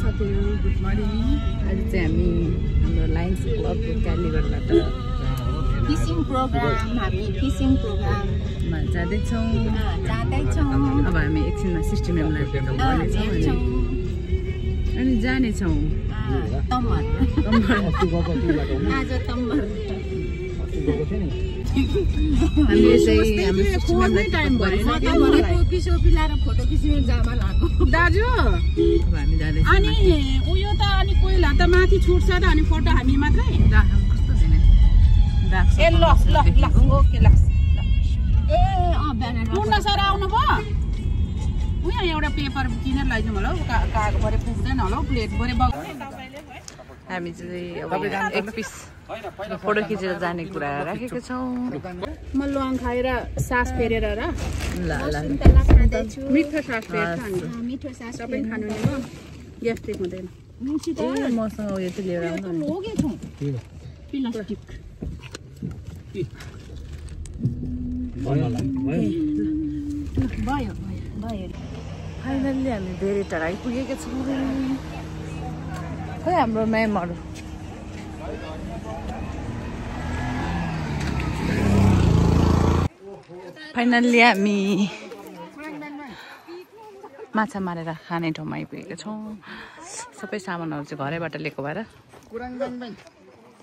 साथीहरु good morning. आज चाहिँ हामी हाम्रो लायन्स क्लब क्यालिबरबाट फिसिङ प्रोग्राममा जाँदैछौँ। अब हामी एकछिनमा सिस्टम मेमलाई भेट गर्नेछौँ अनि जानेछौँ तम्मर। हामी चाहिँ हाम्रो सिस्टम मेमलाई टाइम भएन किसोपी लाएर फोटो खिच्नु जामा लाग्यो दाजु। अब हामी जाँदैछौँ अनि उयो त अनि कोइला त माथि छुट्छ त अनि फोटो हामी मात्रै कस्तो छैन ए ल ल ल ओके ल ए ब्यानर पूर्ण सर आउनु भयो उयो एउटा पेपर किनेर लैजाउँ होला हौ कागज भरे पुग्दैन होला हौ प्लेट भरे हामी चाहिँ अब एक पिस फोटो खिचेर जाने कुरा राखेको छौँ। म लङ खाएर सास फेरेर र ल ल मिठो सास फेर्छ अनि मिठो सास सबै खानु नि ल ग्यास्ट्रिक हुँदैन मसँग उयो चाहिँ लिएर आउनु प्लास्टिक भयो फाइनल्ली हामी धेरै टाढा आइपुगेका छौँ। खै हाम्रो म्यामहरू फाइनल्ली हामी माछा मारेर खाने ठाउँमा आइपुगेका छौँ। सबै सामानहरू चाहिँ घरैबाट लिएको भएर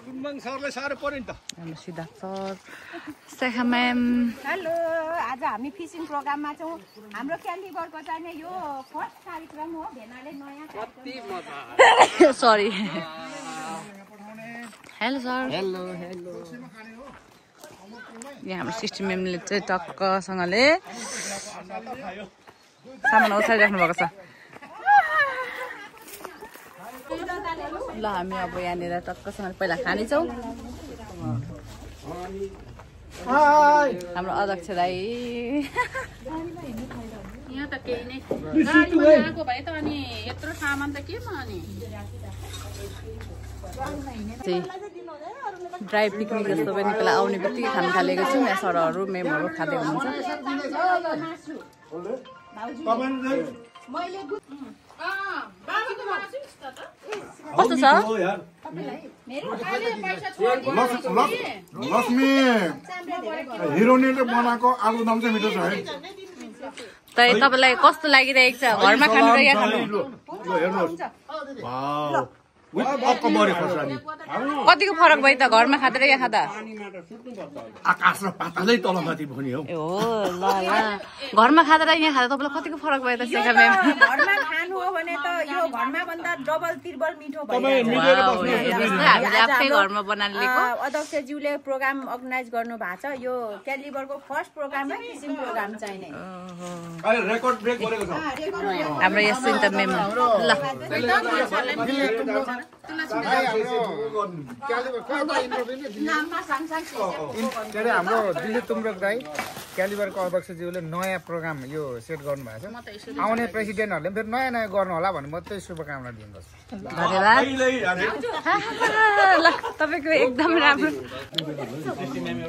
हाम्रो सिद्धार्थ सर, शेखा म्याम। हेलो, आज हामी फिसिङ प्रोग्राममा छौँ। हाम्रो क्यालिबरको चाहिँ यो फर्स्ट कार्यक्रम हो। भेनाले नयाँ सरी। Hello sir. हेलो यहाँ हाम्रो सिस्टम मेमले चाहिँ टक्कसँगले सामान उठाइराख्नु भएको छ। ल हामी अब यहाँनिर टक्कसँगले पहिला खानेछौँ। हाम्रो अध्यक्ष दाइ यहाँ त केही नै गाडीमा आएको भए त अनि यत्रो सामान त के अनि ड्राई पिकनिक जस्तो पनि पहिला आउने बित्तिकै खान थालेको छौँ। यहाँ सरहरू मेमहरू खाँदै हुनुहुन्छ। कस्तो छ लक्ष्मी हिरोनीले बनाएको आलुदम चाहिँ मिठो छ है। तपाईँलाई कस्तो लागिरहेको छ घरमा खानु र यहाँ खानु? कतिको फरक भयो त घरमा खाँदा र यहाँ खाँदा? आकाश र पातालै तलमाथि भनी हौ। ए हो ल ल घरमा खाँदा र यहाँ खाँदा तपाईँलाई कतिको फरक भयो त शेखा म्याम? घरमा खानु हो भने त यो घरमा भन्दा डबल त्रिबल मिठो भयो। हामीले आफै घरमा बनाएर लिएको। अध्यक्षज्यूले प्रोग्राम अर्गनाइज गर्नु भएको छ। यो क्यालिबरको फर्स्ट प्रोग्राम है फिसिङ प्रोग्राम चाहिँ नै। रेकर्ड ब्रेक गरेको छ हाम्रो यस्तो नि त मेम। ल हाम्रो दिलीप तुमरक दाई क्यालिबरको अध्यक्षज्यूले नयाँ प्रोग्राम यो सेट गर्नुभएको छ। आउने प्रेसिडेन्टहरूले फेरि नयाँ नयाँ गर्नु होला भन्ने मात्रै शुभकामना दिनुपर्छ। धन्यवाद। ल तपाईँको एकदम राम्रो।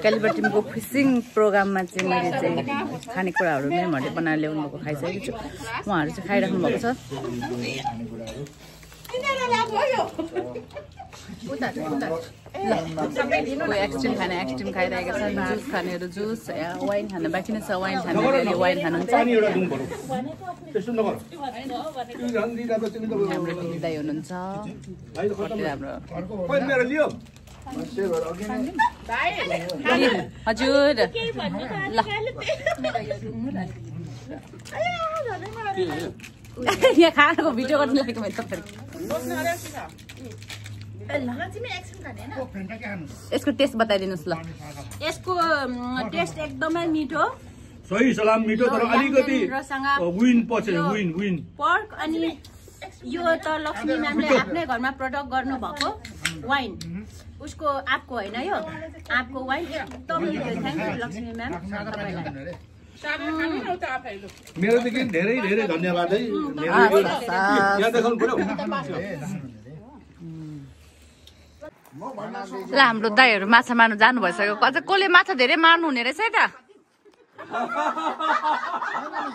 क्यालिबर टिमको फिसिङ प्रोग्राममा चाहिँ मैले चाहिँ खानेकुराहरू मेमहरूले बनाएर ल्याउनु भएको खाइसकेको छु। उहाँहरू चाहिँ खाइराख्नु भएको छ। कोही एक्सट्रिम खाने एक्सट्रिम खाइरहेको छ। जुस खानेहरू जुस, वाइन खानु बाँकी नै छ। वाइन खानेहरूले वाइन खानुहुन्छ। हाम्रो दिदी दाइ हुनुहुन्छ। हजुर ल यहाँ खानाको भिडियो गर्नु लागेको मैले तपाईँहरू। यसको टेस्ट बताइदिनुहोस् ल। यसको टेस्ट एकदमै मिठो, सही सलाम मिठो तर अलिकति विन पछि विन पर्क। अनि यो त लक्ष्मी म्यामले आफ्नै घरमा प्रडक्ट गर्नु भएको वाइन, उसको आँपको होइन यो आँपको वाइन एकदम मिठो। थ्याङ्क यू लक्ष्मी म्याम तपाईँलाई। मेरोदेखि धेरै धेरै धन्यवाद है। ल हाम्रो दाइहरू माछा मार्नु जानु भइसक्यो। अझ कसले माछा धेरै मार्नु हुने रहेछ है त?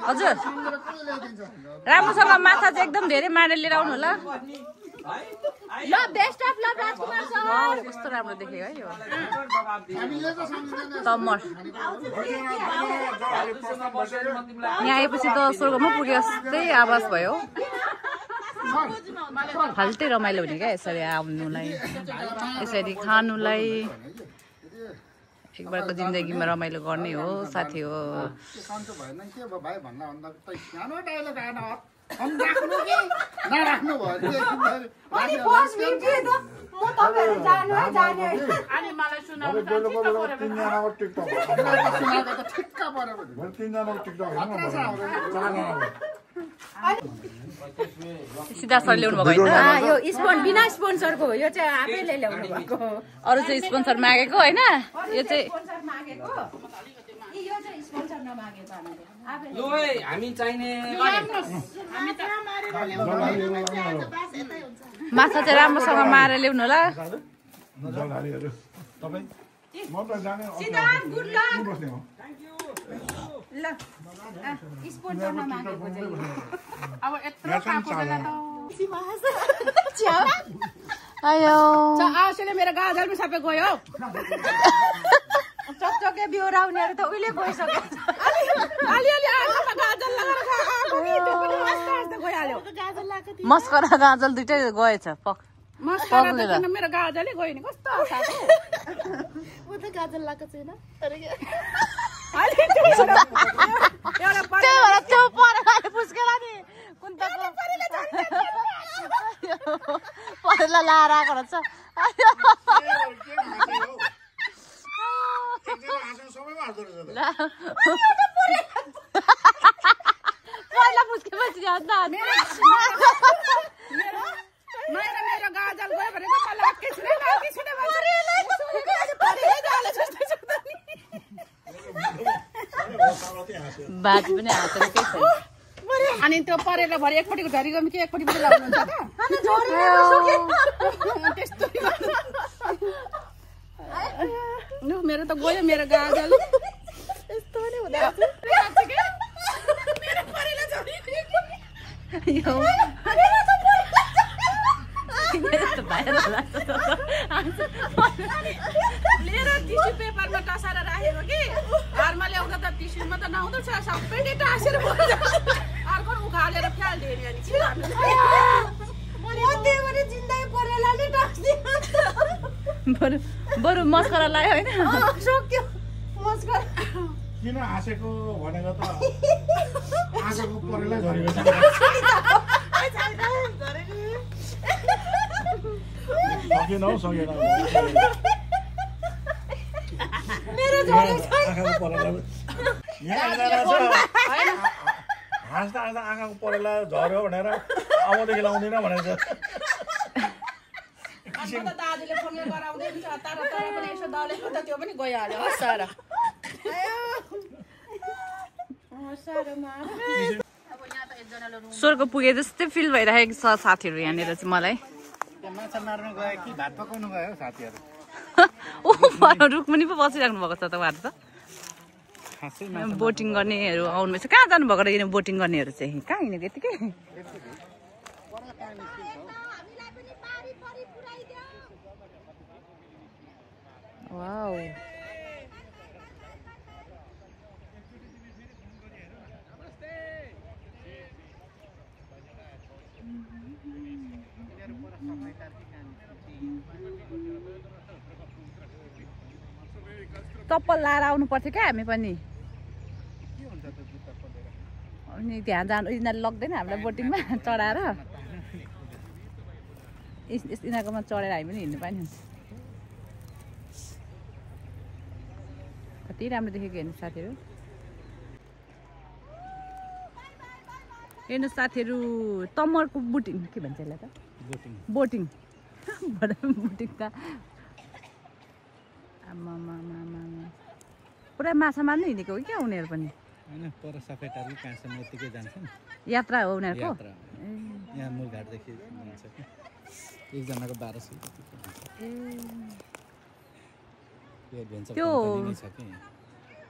हजुर राम्रोसँग माछा चाहिँ एकदम धेरै मारेर लिएर आउनु होला ल best of lock Rajkumar sir कस्तो राम्रो देखेको है यो तमर यहाँ आएपछि त स्वर्गमा पुगे जस्तै आवाज भयो फाल्टै रमाइलो हुने क्या यसरी आउनुलाई यसरी खानुलाई एकबारको जिन्दगीमा रमाइलो गर्ने हो साथी हो सिधा सर ल्याउनु भएको होइन यो स्पोन बिना स्पोन्सरको हो यो चाहिँ आफैले ल्याउनु भएको अरू चाहिँ स्पोन्सर मागेको होइन यो चाहिँ स्पोन्सर मागेको यो चाहिँ स्पोन्सर नमागेको हामीले लु है हामी चाहिने माछा चाहिँ राम्रोसँग मारेर ल्याउनु होला ल स्पोन्सर नमागेको चाहिँ अब यत्रो खाँदैन त आयो आशले मेरो गाजल पनि सबै गयो चकचके बिहोरा उनीहरू त उहिले गइसक्यो अलिअलि आँखामा गाजल लगाएर खाएको कि त्यो पनि आस्ते गइहाल्यो मस्करा गाजल दुइटै गएछ पक मस्करा त किन मेरो गाजलै गयो नि कस्तो खाएको म त गाजल लगाएको छैन तर त्यो परेर पुस्केर नि कुन्तको परेला लाएर आएको रहेछ पहिला पुस्केपछि मेरो गाजल गयो भने त मलाई के छैन बाजी पनि हाँसेर केही छैन अनि त्यो परेर भरे एकपट्टिको झरी गयो कि एकपट्टिबाट लगाउनुहुन्छ त्यस्तो मेरो त गयो मेरो गाजल यस्तो पनि लिएर टिस्यु पेपरमा टसाएर राखेको कि घरमा ल्याउँदा त टिस्युमा त नहुँदो छ सबै टाँसेर अर्को उखालेर फ्यालिदियो नि बरु मस्करा लाग्यो होइन सक्यो मस्करा किन हाँसेको भनेको त आँखाको परेला झरेको छ सकेन हौ सकेन मेरो आँखाको परेला हाँस्दा हाँस्दा आँखाको परेला झऱ्यो भनेर अबदेखि लाउँदैन भनेको त दाजुले फोन गराउँदै हुन्छ तर पनि यसो दलेको त त्यो पनि गइहाल्यो हसार स्वर्ग पुगे जस्तै फिल भइरहेको छ साथीहरू यहाँनिर चाहिँ मलाई माछा मार्न गयो कि भात पकाउनु गयो साथीहरू रुखमुनि पो बसिराख्नु भएको छ त उहाँहरू त बोटिङ गर्नेहरू आउनुभएछ कहाँ जानुभएको र किन बोटिङ गर्नेहरू चाहिँ कहाँ हिँडेको यतिकै वाउ चप्पल लाएर आउनु पर्थ्यो क्या हामी पनि अनि त्यहाँ जानु यिनीहरू लग्दैन हामीलाई बोटिङमा चढाएर यिनीहरूकोमा चढेर हामी पनि हिँड्नु पानी हुन्छ कति राम्रो देखेको हेर्नु साथीहरू हेर्नु साथीहरू तमरको बोटिङ के भन्छ यसलाई त बोटिङ बोटिङ त पुरा माछा मार्नु हिँडेको हो क्या उनीहरू पनि पर सफेटारु कहाँसम्म यतिकै जान्छन् यात्रा हो उनीहरूको यहाँ मूलघाटदेखि जान्छ एकजनाको 1200 त्यो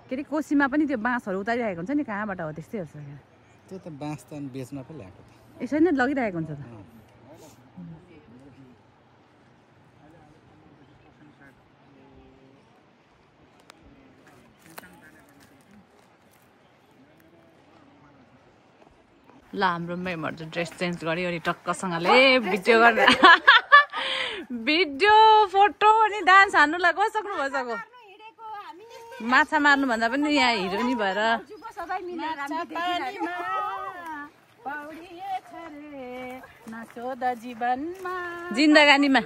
के अरे कोसीमा पनि त्यो बाँसहरू उतारिरहेको हुन्छ नि कहाँबाट हो त्यस्तै हो सर त्यो त बाँस त बेच्न पो ल्याएको त यसरी नै लगिरहेको हुन्छ त ल हाम्रो मेमहरु चाहिँ ड्रेस चेन्ज गर्यो अनि टक्कसँगले भिडियो गर्ने भिडियो फोटो अनि डान्स हान्नुलाई गइसक्नु भइसक्यो माछा मार्नु भन्दा पनि यहाँ हिरोनी भएर जिन्दगानीमा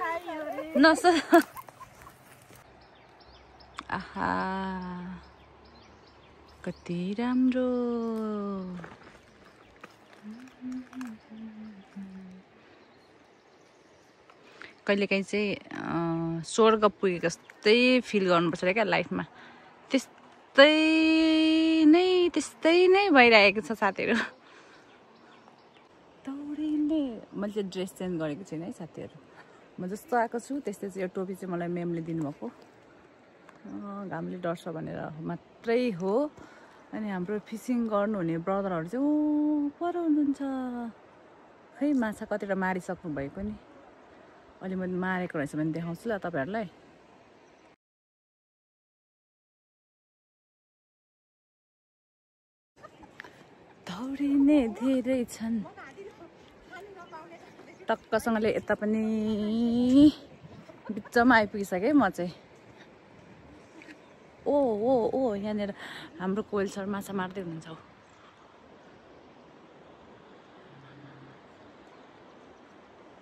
नसो आहा कति राम्रो कहिलेकाहीँ चाहिँ स्वर्ग पुगेको जस्तै फिल गर्नुपर्छ क्या लाइफमा त्यस्तै नै भइरहेको छ साथीहरू दौडिने मैले चाहिँ ड्रेस चेन्ज गरेको छैन है साथीहरू म जस्तो आएको छु त्यस्तै चाहिँ यो टोपी चाहिँ मलाई म्यामले दिनुभएको घामले डर्छ भनेर मात्रै हो अनि हाम्रो फिसिङ गर्नुहुने ब्रदरहरू चाहिँ पर हुनुहुन्छ खै माछा कतिवटा मारिसक्नु भएको नि अलि मैले मारेको रहेछ भने देखाउँछु ल तपाईँहरूलाई दौडिने धेरै छन् टक्कसँगले यता पनि बिचमा आइपुगिसकेँ म चाहिँ ओ यहाँनिर हाम्रो कोइल सर माछा मार्दै हुनुहुन्छ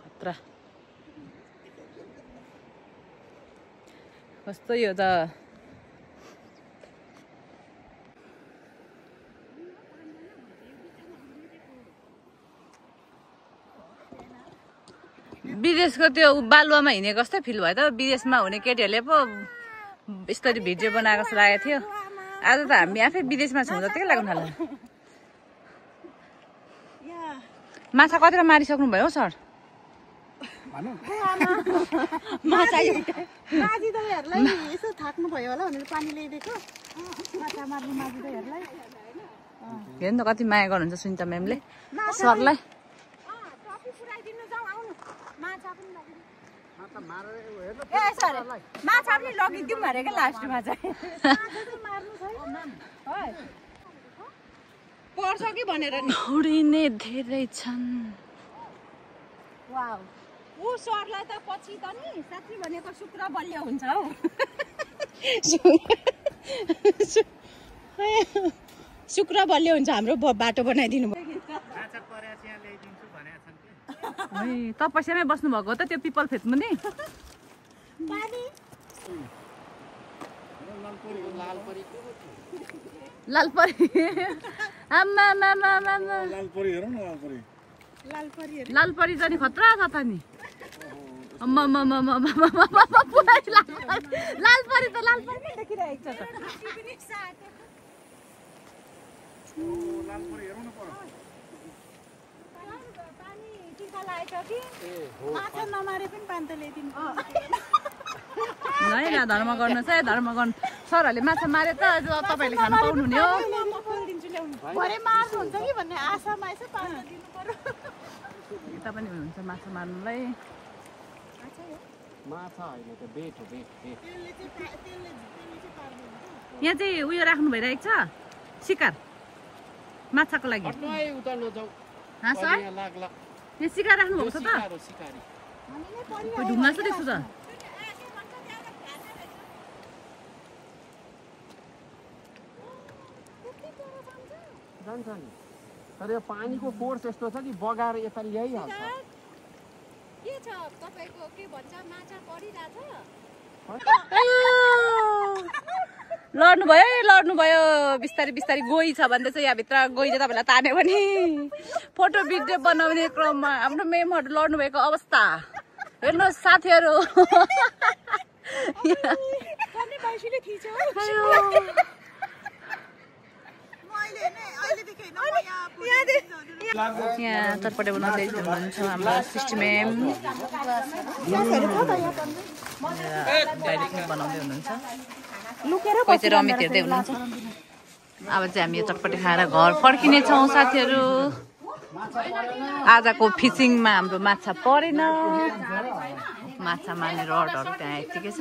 खतरा कस्तो यो त विदेशको त्यो बालुवामा हिँडेको जस्तै फिल भयो त विदेशमा हुने केटीहरूले पो यस्तरी भिडियो बनाएको जस्तो लागेको थियो आज त हामी आफै विदेशमा छौँ जतिकै लाग्नु थाल्यो माछा कतिवटा मारिसक्नु भयो हौ सर माझी दाइहरूलाई यसो थाक्नु भयो होला भनेर पानी ल्याइदिएको माछा मार्नु माझी दाइहरूलाई हेर्नु त कति माया गर्नुहुन्छ सुनिता म्यामले सरलाई माछा पनि लगिदिउँ भनेको लास्टमा चाहिँ पर्छ कि भनेर नि दौडिने धेरै छन् वाउ ऊ सरलाई त पछि त नि साथी भनेको शुक्र बलिय हुन्छ हौ शुक्र बलिय हुन्छ हाम्रो बाटो बनाइदिनु भयो तपस्यामै बस्नु भएको त त्यो पिपल फेदमा नि लालपरी आमा लालपरी जाने खतरा छ त नि लालपरी त लालपरी नै देखिरहेको छ त माछा नमारे पनि पानी त ल्याइदिनु है न धर्म गर्नुहोस् है धर्म गर्नु सरहरूले माछा मारे त तपाईँहरूले खानु पाउनुहुने हो भरे मार्नुहुन्छ कि भन्ने आशामा यसो पानी त दिनु पर्यो यता पनि हुनुहुन्छ माछा मार्नुलाई यहाँ चाहिँ उयो राख्नु भइरहेको छ शिकार माछाको लागि यहाँ शिकार राख्नु भएको छ त ढुङ्गा जस्तो देख्छु त जान्छ नि तर यो पानीको फोर्स यस्तो छ कि बगाएर यता ल्याइहाल्छ के छ तपाईको के भन्छ माछा परिराछ लड्नु भयो बिस्तारै बिस्तारै गोही छ भन्दै चाहिँ यहाँभित्र गोहीले तपाईँलाई तान्यो भने फोटो भिडियो बनाउने क्रममा हाम्रो मेमहरू लड्नु भएको अवस्था हेर्नुहोस् साथीहरू यहाँ तर्पटे बनाउँदै हुनुहुन्छ हाम्रो सिस्टर म्याम दाइले बनाउँदै हुनुहुन्छ कोही चाहिँ रमित हेर्दै हुनुहुन्छ अब चाहिँ हामी यो चटपटी खाएर घर फर्किने छौँ साथीहरू आजको फिसिङमा हाम्रो माछा परेन माछा मार्ने रडहरू त्यहाँ यत्तिकै छ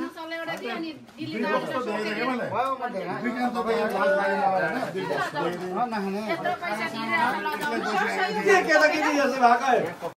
के